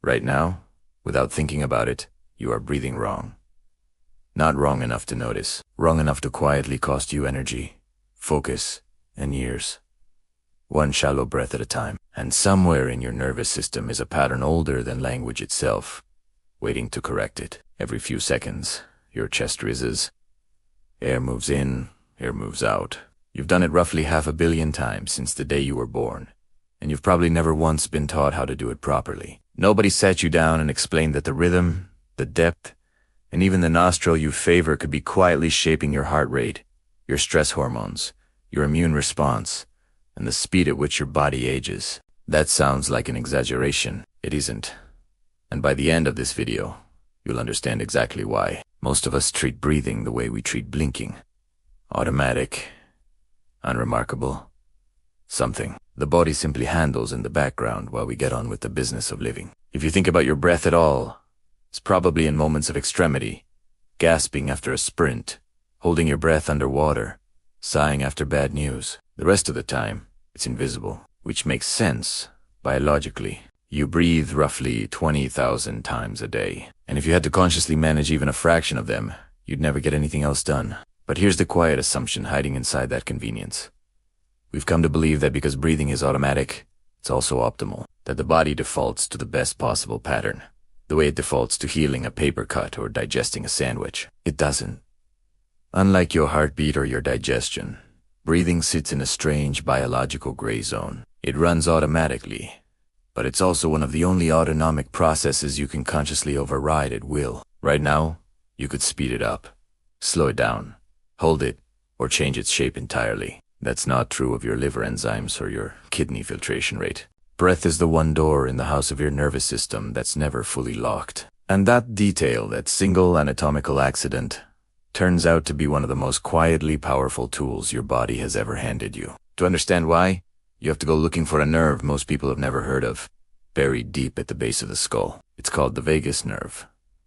Right now, without thinking about it, you are breathing wrong. Not wrong enough to notice, wrong enough to quietly cost you energy, focus, and years. One shallow breath at a time. And somewhere in your nervous system is a pattern older than language itself, waiting to correct it. Every few seconds, your chest rises. Air moves in, air moves out. You've done it roughly 500 million times since the day you were born, and you've probably never once been taught how to do it properly. Nobody sat you down and explained that the rhythm, the depth, and even the nostril you favor could be quietly shaping your heart rate, your stress hormones, your immune response, and the speed at which your body ages. That sounds like an exaggeration. It isn't. And by the end of this video, you'll understand exactly why. Most of us treat breathing the way we treat blinking. Automatic, unremarkable, something the body simply handles in the background while we get on with the business of living. If you think about your breath at all, it's probably in moments of extremity, gasping after a sprint, holding your breath underwater, sighing after bad news. The rest of the time, it's invisible, which makes sense biologically. You breathe roughly 20,000 times a day, and if you had to consciously manage even a fraction of them, you'd never get anything else done. But here's the quiet assumption hiding inside that convenience. We've come to believe that because breathing is automatic, it's also optimal, that the body defaults to the best possible pattern, the way it defaults to healing a paper cut or digesting a sandwich. It doesn't. Unlike your heartbeat or your digestion, breathing sits in a strange biological gray zone. It runs automatically, but it's also one of the only autonomic processes you can consciously override at will. Right now, you could speed it up, slow it down, hold it, or change its shape entirely. That's not true of your liver enzymes or your kidney filtration rate. Breath is the one door in the house of your nervous system that's never fully locked. And that detail, that single anatomical accident, turns out to be one of the most quietly powerful tools your body has ever handed you. To understand why, you have to go looking for a nerve most people have never heard of, buried deep at the base of the skull. It's called the vagus nerve,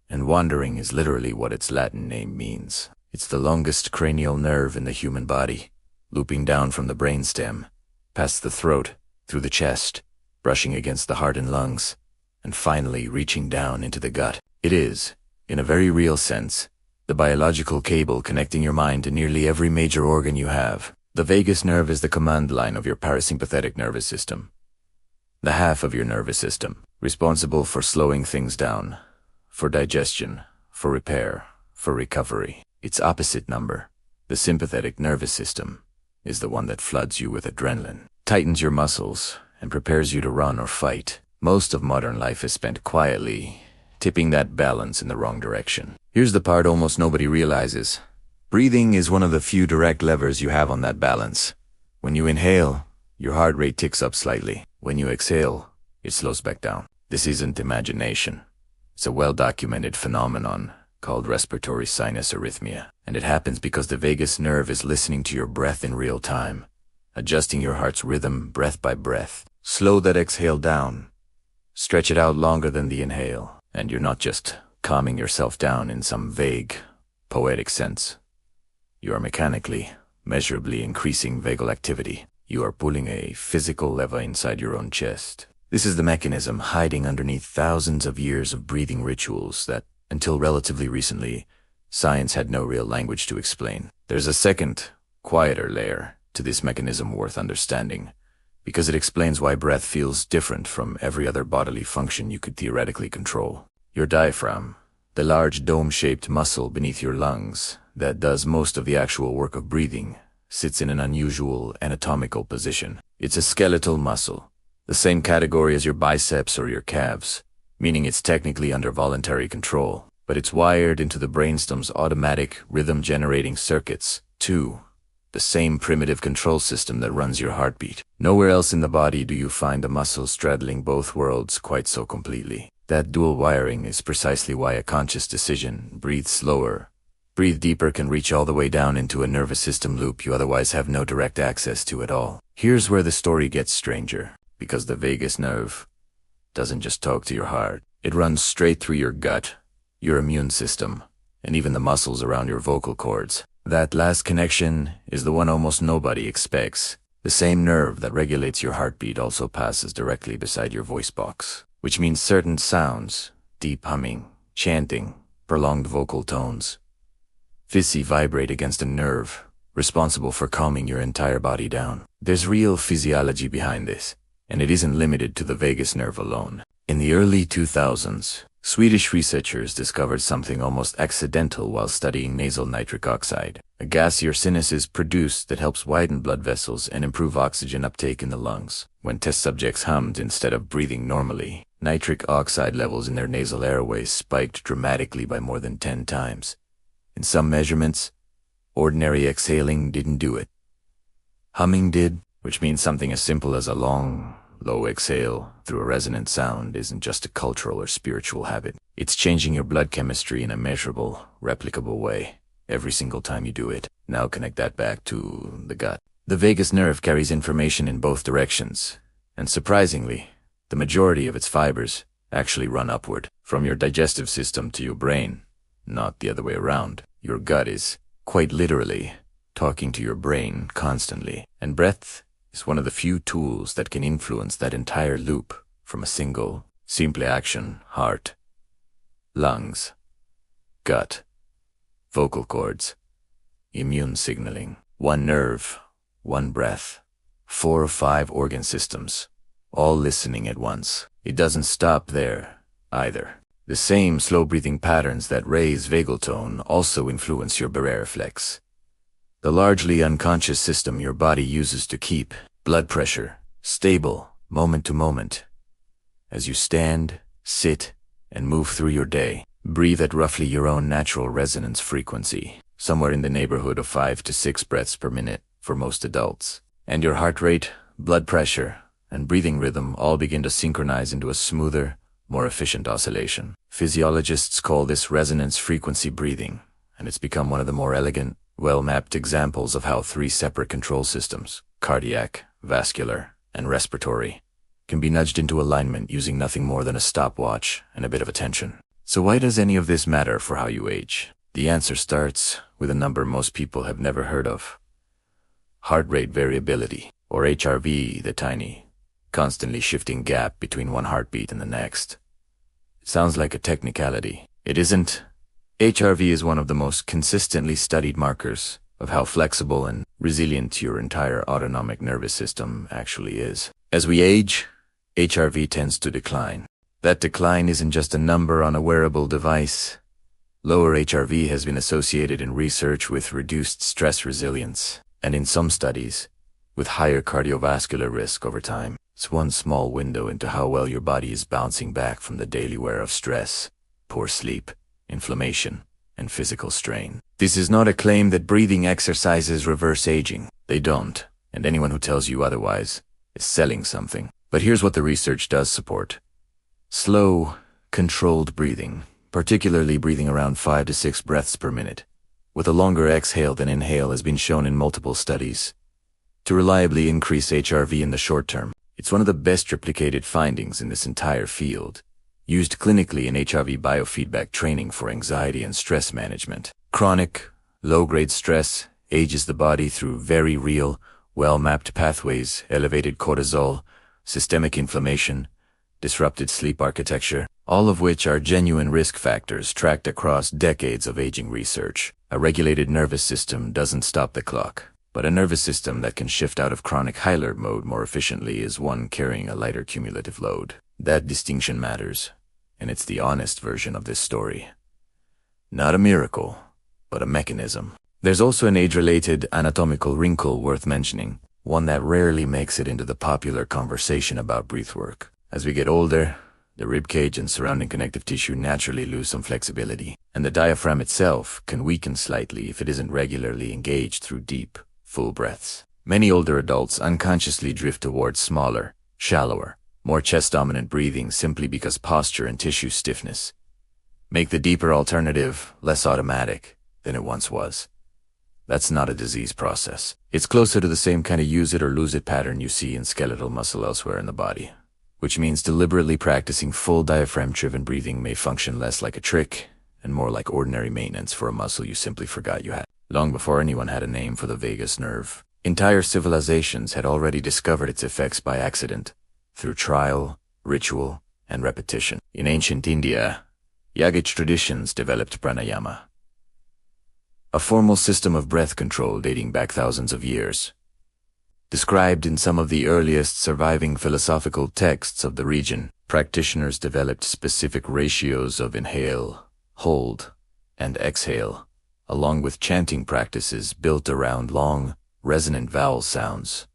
and wandering is literally what its Latin name means. It's the longest cranial nerve in the human body, looping down from the brainstem, past the throat, through the chest, brushing against the heart and lungs, and finally reaching down into the gut. It is, in a very real sense, the biological cable connecting your mind to nearly every major organ you have. The vagus nerve is the command line of your parasympathetic nervous system, the half of your nervous system, responsible for slowing things down, for digestion, for repair, for recovery. Its opposite number, the sympathetic nervous system, is the one that floods you with adrenaline, tightens your muscles, and prepares you to run or fight. Most of modern life is spent quietly, tipping that balance in the wrong direction. Here's the part almost nobody realizes. Breathing is one of the few direct levers you have on that balance. When you inhale, your heart rate ticks up slightly. When you exhale, it slows back down. This isn't imagination. It's a well-documented phenomenon called respiratory sinus arrhythmia, and it happens because the vagus nerve is listening to your breath in real time, adjusting your heart's rhythm breath by breath. Slow that exhale down. Stretch it out longer than the inhale, and you're not just calming yourself down in some vague, poetic sense. You are mechanically, measurably increasing vagal activity. You are pulling a physical lever inside your own chest. This is the mechanism hiding underneath thousands of years of breathing rituals that, until relatively recently, science had no real language to explain. There's a second, quieter layer to this mechanism worth understanding, because it explains why breath feels different from every other bodily function you could theoretically control. Your diaphragm, the large dome-shaped muscle beneath your lungs that does most of the actual work of breathing, sits in an unusual anatomical position. It's a skeletal muscle, the same category as your biceps or your calves, meaning it's technically under voluntary control, but it's wired into the brainstem's automatic rhythm-generating circuits, too, the same primitive control system that runs your heartbeat. Nowhere else in the body do you find a muscle straddling both worlds quite so completely. That dual wiring is precisely why a conscious decision, breathe slower, breathe deeper, can reach all the way down into a nervous system loop you otherwise have no direct access to at all. Here's where the story gets stranger, because the vagus nerve doesn't just talk to your heart. It runs straight through your gut, your immune system, and even the muscles around your vocal cords. That last connection is the one almost nobody expects. The same nerve that regulates your heartbeat also passes directly beside your voice box, which means certain sounds, deep humming, chanting, prolonged vocal tones, vibrate against a nerve, responsible for calming your entire body down. There's real physiology behind this, and it isn't limited to the vagus nerve alone. In the early 2000s, Swedish researchers discovered something almost accidental while studying nasal nitric oxide, a gas your sinuses produce that helps widen blood vessels and improve oxygen uptake in the lungs. When test subjects hummed instead of breathing normally, nitric oxide levels in their nasal airways spiked dramatically by more than 10 times. In some measurements, ordinary exhaling didn't do it. Humming did, which means something as simple as a long, low exhale through a resonant sound isn't just a cultural or spiritual habit. It's changing your blood chemistry in a measurable, replicable way every single time you do it. Now connect that back to the gut. The vagus nerve carries information in both directions, and surprisingly, the majority of its fibers actually run upward, from your digestive system to your brain, not the other way around. Your gut is, quite literally, talking to your brain constantly, and breath is one of the few tools that can influence that entire loop from a single, simple action: heart, lungs, gut, vocal cords, immune signaling. One nerve, one breath, 4 or 5 organ systems, all listening at once. It doesn't stop there, either. The same slow-breathing patterns that raise vagal tone also influence your barréreflex, the largely unconscious system your body uses to keep blood pressure stable moment to moment. As you stand, sit, and move through your day, breathe at roughly your own natural resonance frequency, somewhere in the neighborhood of 5 to 6 breaths per minute for most adults. And your heart rate, blood pressure, and breathing rhythm all begin to synchronize into a smoother, more efficient oscillation. Physiologists call this resonance frequency breathing, and it's become one of the more elegant, well-mapped examples of how 3 separate control systems, cardiac, vascular, and respiratory, can be nudged into alignment using nothing more than a stopwatch and a bit of attention. So why does any of this matter for how you age? The answer starts with a number most people have never heard of: heart rate variability, or HRV, the tiny, constantly shifting gap between one heartbeat and the next. It sounds like a technicality. It isn't. HRV is one of the most consistently studied markers of how flexible and resilient your entire autonomic nervous system actually is. As we age, HRV tends to decline. That decline isn't just a number on a wearable device. Lower HRV has been associated in research with reduced stress resilience, and in some studies, with higher cardiovascular risk over time. It's one small window into how well your body is bouncing back from the daily wear of stress, poor sleep, inflammation, and physical strain. This is not a claim that breathing exercises reverse aging. They don't, and anyone who tells you otherwise is selling something. But here's what the research does support. Slow, controlled breathing, particularly breathing around 5 to 6 breaths per minute, with a longer exhale than inhale, has been shown in multiple studies to reliably increase HRV in the short term. It's one of the best replicated findings in this entire field, used clinically in HRV biofeedback training for anxiety and stress management. Chronic, low-grade stress ages the body through very real, well-mapped pathways: elevated cortisol, systemic inflammation, disrupted sleep architecture, all of which are genuine risk factors tracked across decades of aging research. A regulated nervous system doesn't stop the clock, but a nervous system that can shift out of chronic high alert mode more efficiently is one carrying a lighter cumulative load. That distinction matters, and it's the honest version of this story. Not a miracle, but a mechanism. There's also an age-related anatomical wrinkle worth mentioning, one that rarely makes it into the popular conversation about breathwork. As we get older, the ribcage and surrounding connective tissue naturally lose some flexibility, and the diaphragm itself can weaken slightly if it isn't regularly engaged through deep, full breaths. Many older adults unconsciously drift towards smaller, shallower, more chest-dominant breathing simply because posture and tissue stiffness make the deeper alternative less automatic than it once was. That's not a disease process. It's closer to the same kind of use it or lose it pattern you see in skeletal muscle elsewhere in the body, which means deliberately practicing full diaphragm-driven breathing may function less like a trick and more like ordinary maintenance for a muscle you simply forgot you had. Long before anyone had a name for the vagus nerve, entire civilizations had already discovered its effects by accident, through trial, ritual, and repetition. In ancient India, yogic traditions developed pranayama, a formal system of breath control dating back thousands of years. Described in some of the earliest surviving philosophical texts of the region, practitioners developed specific ratios of inhale, hold, and exhale, along with chanting practices built around long, resonant vowel sounds.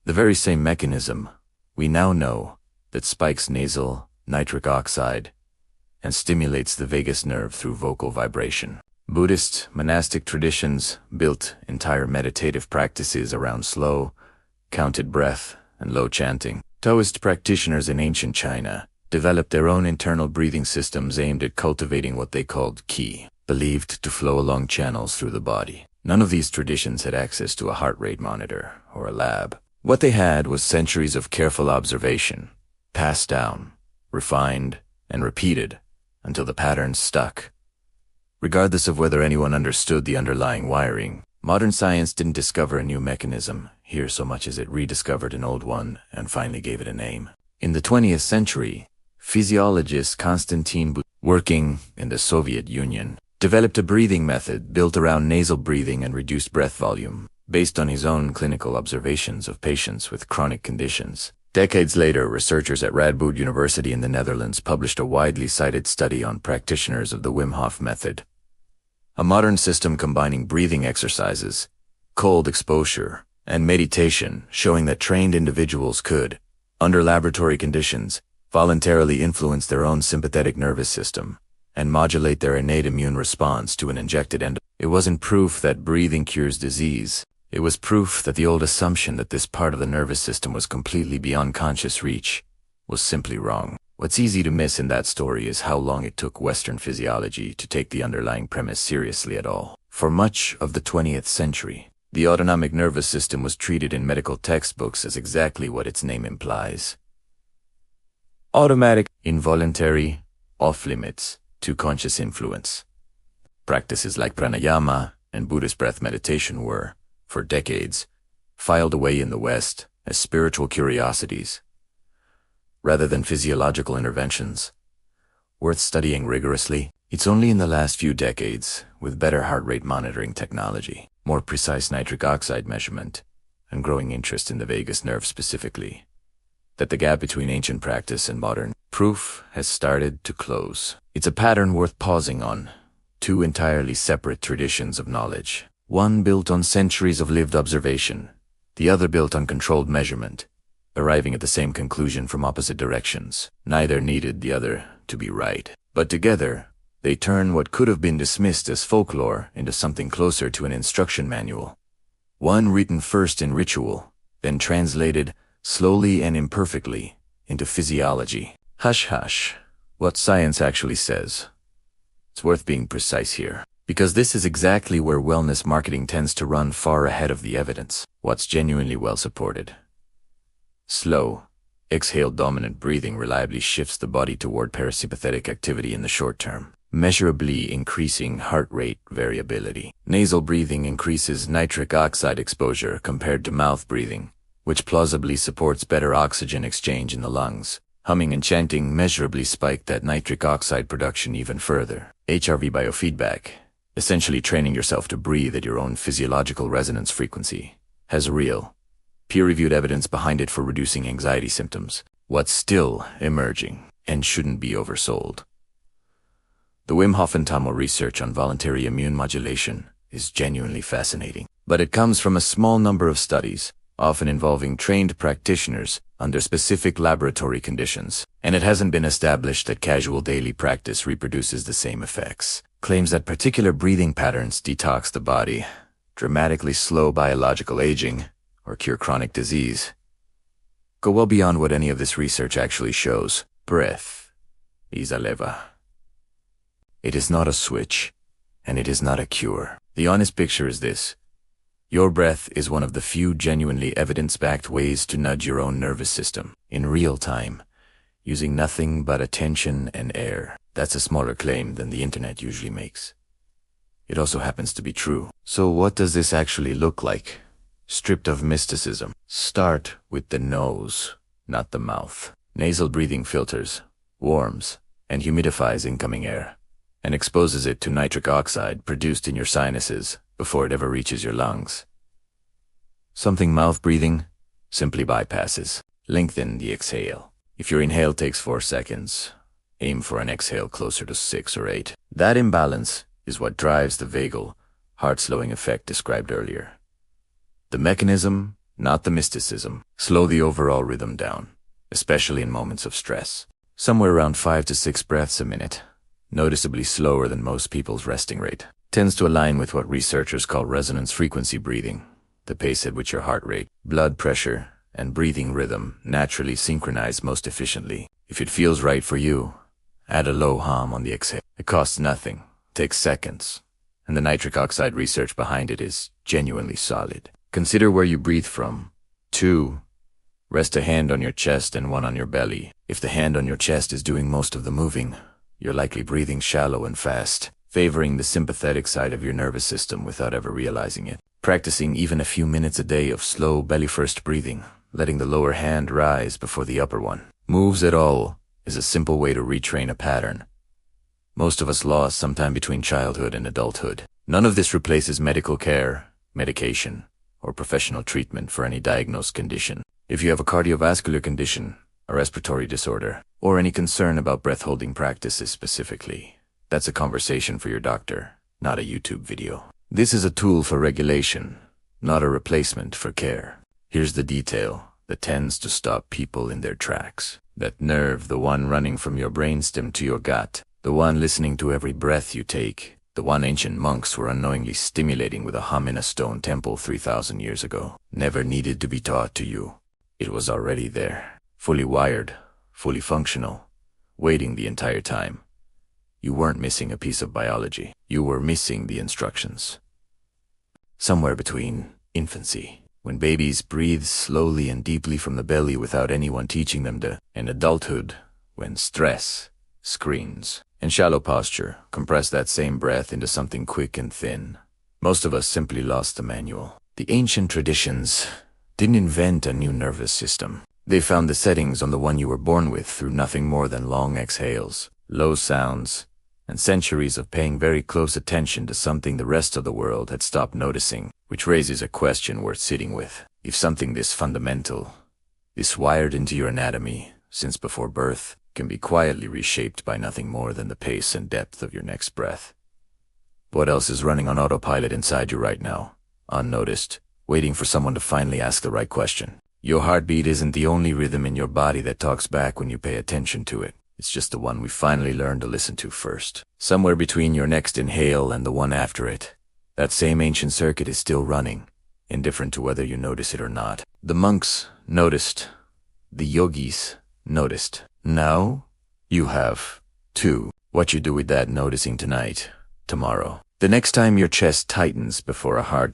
The very same mechanism, we now know, that spikes nasal nitric oxide and stimulates the vagus nerve through vocal vibration. Buddhist monastic traditions built entire meditative practices around slow, counted breath and low chanting. Taoist practitioners in ancient China developed their own internal breathing systems aimed at cultivating what they called qi, believed to flow along channels through the body. None of these traditions had access to a heart rate monitor or a lab. What they had was centuries of careful observation, passed down, refined, and repeated until the patterns stuck. Regardless of whether anyone understood the underlying wiring, modern science didn't discover a new mechanism here so much as it rediscovered an old one and finally gave it a name. In the 20th century, physiologist Konstantin Budin, working in the Soviet Union, developed a breathing method built around nasal breathing and reduced breath volume, based on his own clinical observations of patients with chronic conditions. Decades later, researchers at Radboud University in the Netherlands published a widely cited study on practitioners of the Wim Hof method, a modern system combining breathing exercises, cold exposure, and meditation, showing that trained individuals could, under laboratory conditions, voluntarily influence their own sympathetic nervous system and modulate their innate immune response to an injected endotoxin. It wasn't proof that breathing cures disease. It was proof that the old assumption that this part of the nervous system was completely beyond conscious reach was simply wrong. What's easy to miss in that story is how long it took Western physiology to take the underlying premise seriously at all. For much of the 20th century, the autonomic nervous system was treated in medical textbooks as exactly what its name implies: automatic, involuntary, off-limits to conscious influence. Practices like pranayama and Buddhist breath meditation were, for decades, filed away in the West as spiritual curiosities, rather than physiological interventions worth studying rigorously. It's only in the last few decades, with better heart rate monitoring technology, more precise nitric oxide measurement, and growing interest in the vagus nerve specifically, that the gap between ancient practice and modern proof has started to close. It's a pattern worth pausing on. Two entirely separate traditions of knowledge, one built on centuries of lived observation, the other built on controlled measurement, arriving at the same conclusion from opposite directions. Neither needed the other to be right, but together, they turn what could have been dismissed as folklore into something closer to an instruction manual. One written first in ritual, then translated, slowly and imperfectly, into physiology. Hush hush, what science actually says. It's worth being precise here, because this is exactly where wellness marketing tends to run far ahead of the evidence. What's genuinely well supported? Slow, exhale-dominant breathing reliably shifts the body toward parasympathetic activity in the short term, measurably increasing heart rate variability. Nasal breathing increases nitric oxide exposure compared to mouth breathing, which plausibly supports better oxygen exchange in the lungs. Humming and chanting measurably spike that nitric oxide production even further. HRV biofeedback, essentially training yourself to breathe at your own physiological resonance frequency, has real, peer-reviewed evidence behind it for reducing anxiety symptoms. What's still emerging and shouldn't be oversold. The Wim Hof and Tamo research on voluntary immune modulation is genuinely fascinating, but it comes from a small number of studies, often involving trained practitioners under specific laboratory conditions, and it hasn't been established that casual daily practice reproduces the same effects. Claims that particular breathing patterns detox the body, dramatically slow biological aging, or cure chronic disease go well beyond what any of this research actually shows. Breath is a lever. It is not a switch, and it is not a cure. The honest picture is this: your breath is one of the few genuinely evidence-backed ways to nudge your own nervous system, in real time, using nothing but attention and air. That's a smaller claim than the internet usually makes. It also happens to be true. So what does this actually look like, stripped of mysticism? Start with the nose, not the mouth. Nasal breathing filters, warms, and humidifies incoming air, and exposes it to nitric oxide produced in your sinuses before it ever reaches your lungs. Something mouth breathing simply bypasses. Lengthen the exhale. If your inhale takes 4 seconds, aim for an exhale closer to 6 or 8. That imbalance is what drives the vagal, heart-slowing effect described earlier. The mechanism, not the mysticism. Slow the overall rhythm down, especially in moments of stress. Somewhere around 5 to 6 breaths a minute, noticeably slower than most people's resting rate, tends to align with what researchers call resonance frequency breathing, the pace at which your heart rate, blood pressure, and breathing rhythm naturally synchronize most efficiently. If it feels right for you, add a low hum on the exhale. It costs nothing, takes seconds, and the nitric oxide research behind it is genuinely solid. Consider where you breathe from. 2. Rest a hand on your chest and one on your belly. If the hand on your chest is doing most of the moving, you're likely breathing shallow and fast, favoring the sympathetic side of your nervous system without ever realizing it. Practicing even a few minutes a day of slow belly-first breathing, letting the lower hand rise before the upper one moves at all, is a simple way to retrain a pattern most of us lost sometime between childhood and adulthood. None of this replaces medical care, medication, or professional treatment for any diagnosed condition. If you have a cardiovascular condition, a respiratory disorder, or any concern about breath-holding practices specifically, that's a conversation for your doctor, not a YouTube video. This is a tool for regulation, not a replacement for care. Here's the detail that tends to stop people in their tracks. That nerve, the one running from your brainstem to your gut, the one listening to every breath you take, the one ancient monks were unknowingly stimulating with a hum in a stone temple 3,000 years ago, never needed to be taught to you. It was already there, fully wired, fully functional, waiting the entire time. You weren't missing a piece of biology. You were missing the instructions. Somewhere between infancy, when babies breathe slowly and deeply from the belly without anyone teaching them to, and adulthood, when stress, screens, and shallow posture compress that same breath into something quick and thin. Most of us simply lost the manual. The ancient traditions didn't invent a new nervous system. They found the settings on the one you were born with through nothing more than long exhales, low sounds, and centuries of paying very close attention to something the rest of the world had stopped noticing, which raises a question worth sitting with. If something this fundamental, this wired into your anatomy since before birth, can be quietly reshaped by nothing more than the pace and depth of your next breath, what else is running on autopilot inside you right now, unnoticed, waiting for someone to finally ask the right question? Your heartbeat isn't the only rhythm in your body that talks back when you pay attention to it. It's just the one we finally learned to listen to first. Somewhere between your next inhale and the one after it, that same ancient circuit is still running, indifferent to whether you notice it or not. The monks noticed. The yogis noticed. Now, you have to. What you do with that noticing tonight, tomorrow. The next time your chest tightens before a hard